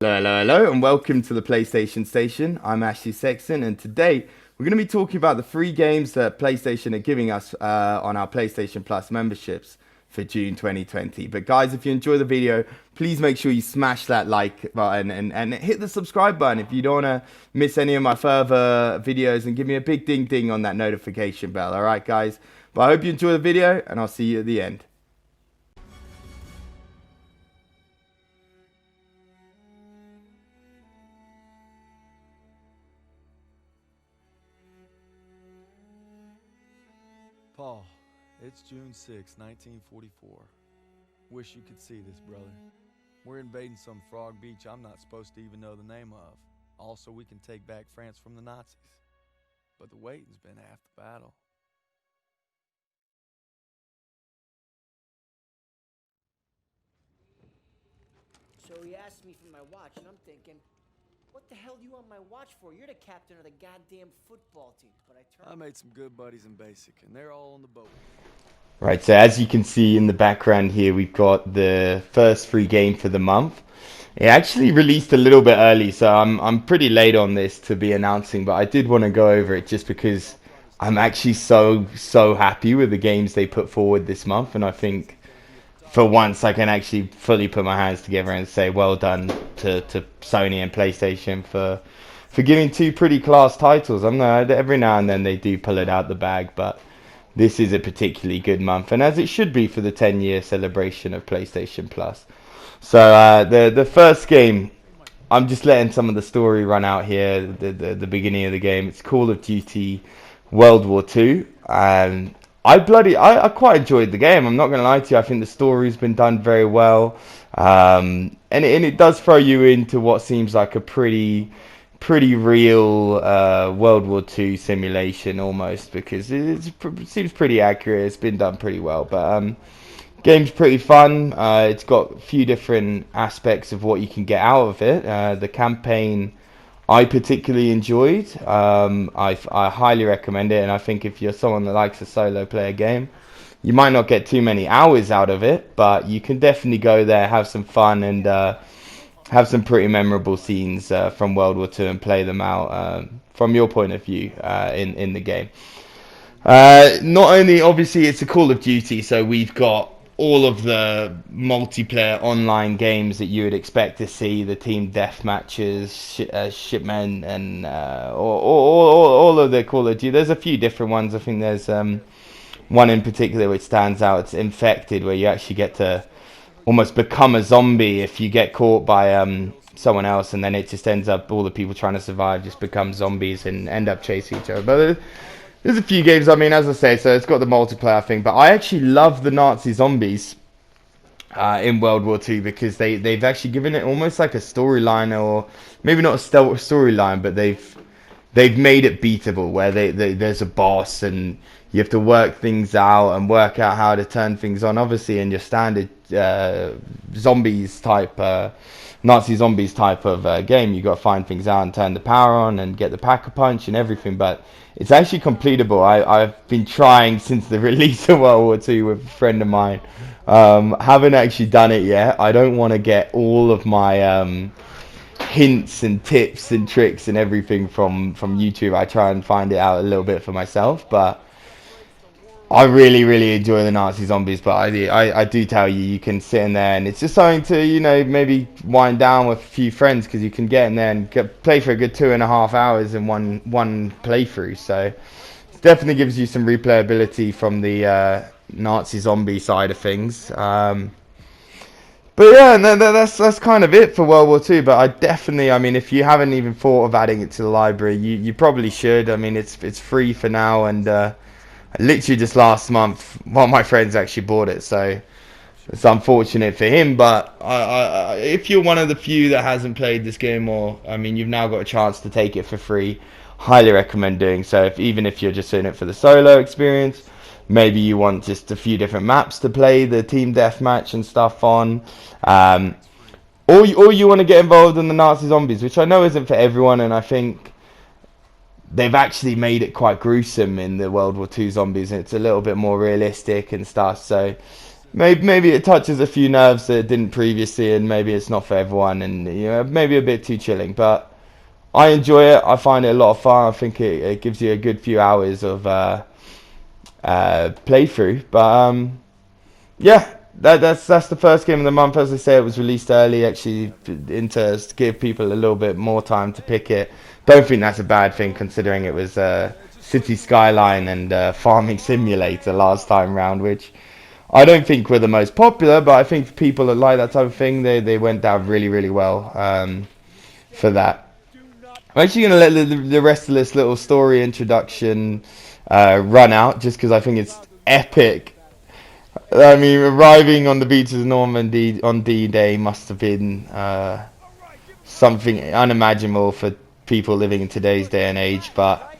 Hello, and welcome to the PlayStation Station. I'm Ashley Sexton, and today we're going to be talking about the free games that PlayStation are giving us on our PlayStation Plus memberships for June 2020. But guys, if you enjoy the video, please make sure you smash that like button and hit the subscribe button if you don't want to miss any of my further videos, and give me a big ding ding on that notification bell. Alright guys, but I hope you enjoy the video, and I'll see you at the end. Paul, it's June 6, 1944. Wish you could see this, brother. We're invading some frog beach I'm not supposed to even know the name of. Also, we can take back France from the Nazis. But the waiting's been half the battle. So he asked me for my watch, and I'm thinking, what the hell do you want my watch for? You're the captain of the goddamn football team. But I made some good buddies in basic, and they're all on the boat. Right, so as you can see in the background here, we've got the first free game for the month. It actually released a little bit early, so I'm pretty late on this to be announcing, but I did want to go over it just because I'm actually so happy with the games they put forward this month, and I think for once I can actually fully put my hands together and say well done to Sony and PlayStation for giving two pretty class titles. I know every now and then they do pull it out the bag, but this is a particularly good month, and as it should be for the 10-year celebration of PlayStation Plus. So the first game, I'm just letting some of the story run out here. The beginning of the game, it's Call of Duty World War II, and I quite enjoyed the game. I'm not going to lie to you. I think the story's been done very well, and it does throw you into what seems like a pretty real World War II simulation almost, because it seems pretty accurate. It's been done pretty well, but game's pretty fun. It's got a few different aspects of what you can get out of it. The campaign I particularly enjoyed. I highly recommend it, and I think if you're someone that likes a solo player game, you might not get too many hours out of it, but you can definitely go there, have some fun, and have some pretty memorable scenes from World War II and play them out from your point of view in the game. Not only, obviously, it's a Call of Duty, so we've got all of the multiplayer online games that you would expect to see, the team deathmatches, shipmen, and all of the Call of Duty. There's a few different ones. I think there's one in particular which stands out. It's Infected, where you actually get to almost become a zombie if you get caught by someone else, and then it just ends up all the people trying to survive just become zombies and end up chasing each other. But there's a few games, I mean, as I say, so it's got the multiplayer thing, but I actually love the Nazi zombies in World War II, because they've actually given it almost like a storyline, or maybe not a storyline, but they've made it beatable, where there's a boss and you have to work things out and work out how to turn things on. Obviously, in your standard zombies type, Nazi zombies type of game, you got to find things out and turn the power on and get the pack-a-punch and everything, but it's actually completable. I've been trying since the release of World War II with a friend of mine. Haven't actually done it yet. I don't want to get all of my hints and tips and tricks and everything from YouTube. I try and find it out a little bit for myself, but I really enjoy the Nazi zombies. But I do tell you, you can sit in there and it's just something to, you know, maybe wind down with a few friends, because you can get in there and play for a good 2.5 hours in one playthrough. So it definitely gives you some replayability from the Nazi zombie side of things. But yeah, and that's kind of it for World War II. But I mean, if you haven't even thought of adding it to the library, you probably should. I mean, it's free for now, and literally just last month, one of my friends actually bought it, so it's unfortunate for him. But if you're one of the few that hasn't played this game, or I mean, you've now got a chance to take it for free, highly recommend doing so. Even if you're just in it for the solo experience, maybe you want just a few different maps to play the team deathmatch and stuff on, or you want to get involved in the Nazi zombies, which I know isn't for everyone, and I think they've actually made it quite gruesome in the World War II zombies, and it's a little bit more realistic and stuff. So maybe it touches a few nerves that it didn't previously, and maybe it's not for everyone, and maybe a bit too chilling. But I enjoy it. I find it a lot of fun. I think it gives you a good few hours of playthrough. But yeah, that's the first game of the month. As I say, it was released early, actually, to give people a little bit more time to pick it. Don't think that's a bad thing, considering it was City Skyline and Farming Simulator last time round, which I don't think were the most popular, but I think people that like that type of thing, they went down really, really well for that. I'm actually going to let the rest of this little story introduction run out, just because I think it's epic. I mean, arriving on the beaches of Normandy on D-Day must have been something unimaginable for people living in today's day and age, but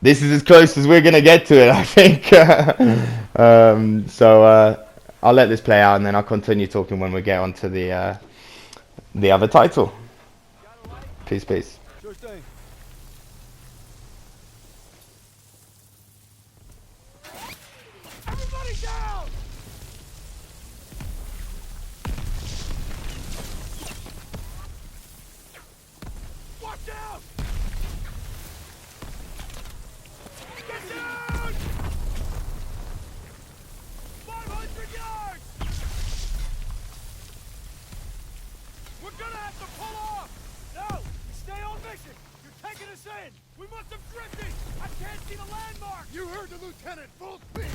this is as close as we're going to get to it, I think. So I'll let this play out, and then I'll continue talking when we get onto the other title. Peace, peace. Sure thing. Everybody down! Watch out! Get down! 500 yards! We're gonna have to pull off! No! Stay on mission! You're taking us in! We must have drifted! I can't see the landmark! You heard the lieutenant! Full speed!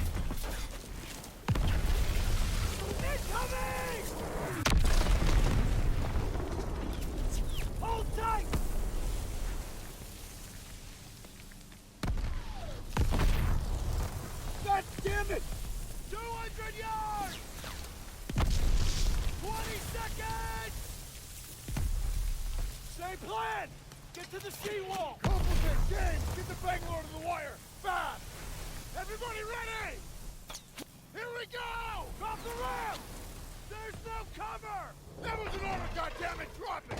Incoming! Hold tight! God damn it! 200 yards! 20 seconds! Same plan! Get to the seawall! Complement, James! Get the Bangalore to the wire! Fast! Everybody ready! Here we go! Drop the ramp! There's no cover! That was an order, goddammit! Drop it!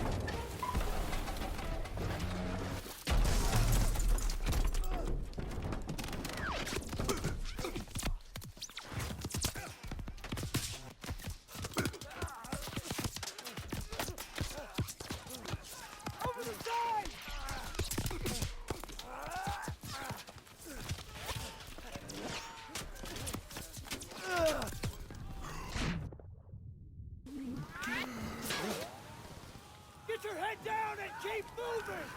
Over the side! Get your head down and keep moving!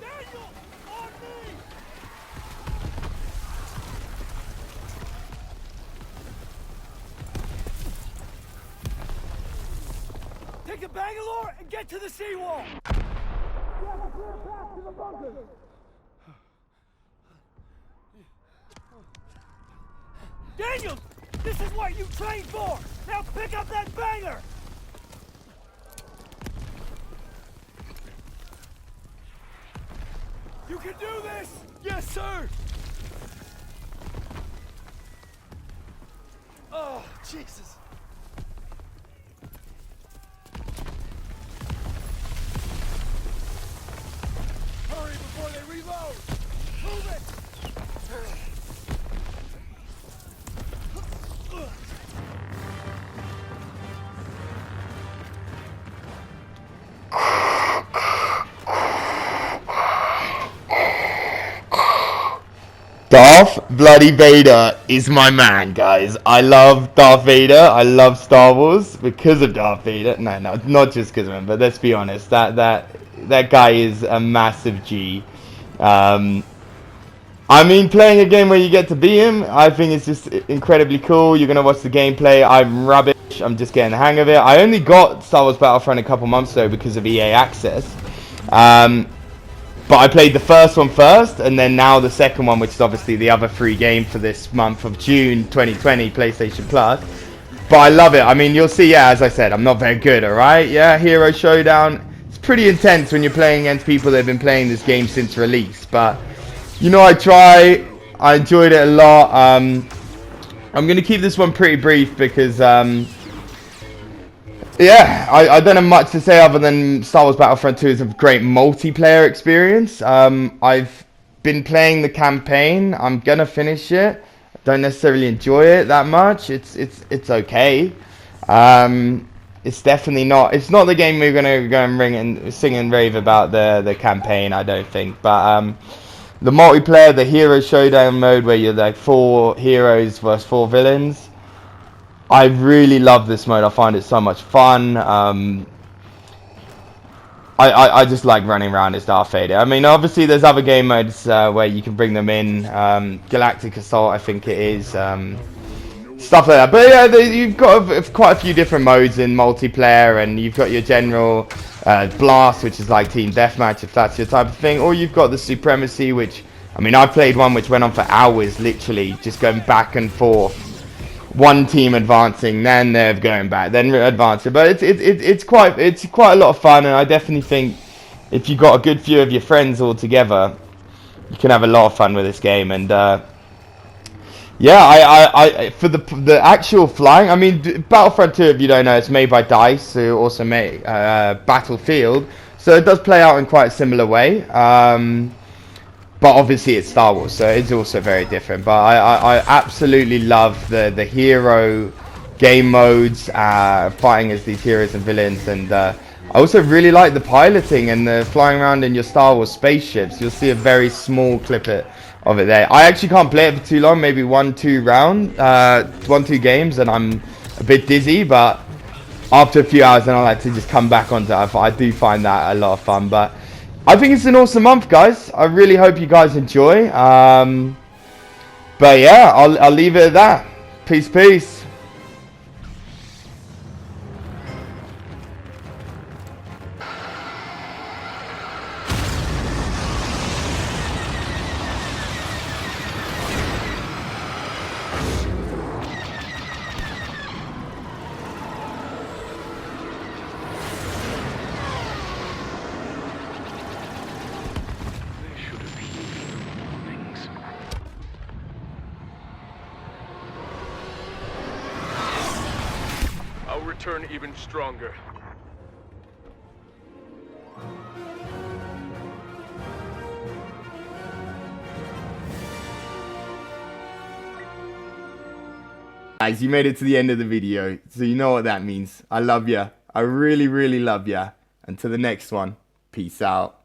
Daniel! On me! Take the Bangalore and get to the seawall! We have a clear path to the bunker! Daniel! This is what you trained for! Now pick up that banger! You can do this! Yes, sir! Oh, Jesus! Hurry before they reload! Move it! Darth Bloody Vader is my man, guys. I love Darth Vader. I love Star Wars because of Darth Vader. No, not just because of him, but let's be honest. That guy is a massive G. I mean, playing a game where you get to be him, I think it's just incredibly cool. You're gonna watch the gameplay. I'm rubbish. I'm just getting the hang of it. I only got Star Wars Battlefront a couple months ago because of EA Access. But I played the first one first, and then now the second one, which is obviously the other free game for this month of June 2020, PlayStation Plus. But I love it. I mean, you'll see, yeah, as I said, I'm not very good, alright? Yeah, Hero Showdown. It's pretty intense when you're playing against people that have been playing this game since release. But, you know, I try. I enjoyed it a lot. I'm going to keep this one pretty brief because... yeah, I don't have much to say other than Star Wars Battlefront 2 is a great multiplayer experience. I've been playing the campaign. I'm going to finish it. don't necessarily enjoy it that much. It's okay. It's definitely not. It's not the game we're gonna go and ring and sing and rave about the campaign. I don't think. But the multiplayer, the hero showdown mode, where you're like 4 heroes versus 4 villains. I really love this mode. I find it so much fun. I just like running around as Darth Vader. I mean, obviously there's other game modes where you can bring them in. Galactic Assault, I think it is. Stuff like that. But yeah, you've got quite a few different modes in multiplayer, and you've got your general blast, which is like team deathmatch, if that's your type of thing. Or you've got the supremacy, which, I mean, I played one which went on for hours, literally, just going back and forth. One team advancing, then they're going back, then advancing. But it's quite a lot of fun, and I definitely think if you got a good few of your friends all together, you can have a lot of fun with this game. And yeah, I for the actual flying, I mean, Battlefront 2, if you don't know, it's made by DICE, who also made Battlefield, so it does play out in quite a similar way. But obviously it's Star Wars, so it's also very different. But I absolutely love the hero game modes, fighting as these heroes and villains. And I also really like the piloting and the flying around in your Star Wars spaceships. You'll see a very small clip of it there. I actually can't play it for too long, maybe 1-2 games, and I'm a bit dizzy. But after a few hours, then I like to just come back onto it. I do find that a lot of fun. But I think it's an awesome month, guys. I really hope you guys enjoy. But yeah, I'll leave it at that. Peace, peace. I'll return even stronger. Guys, you made it to the end of the video, so you know what that means. I love ya. I really, really love ya. Until the next one, peace out.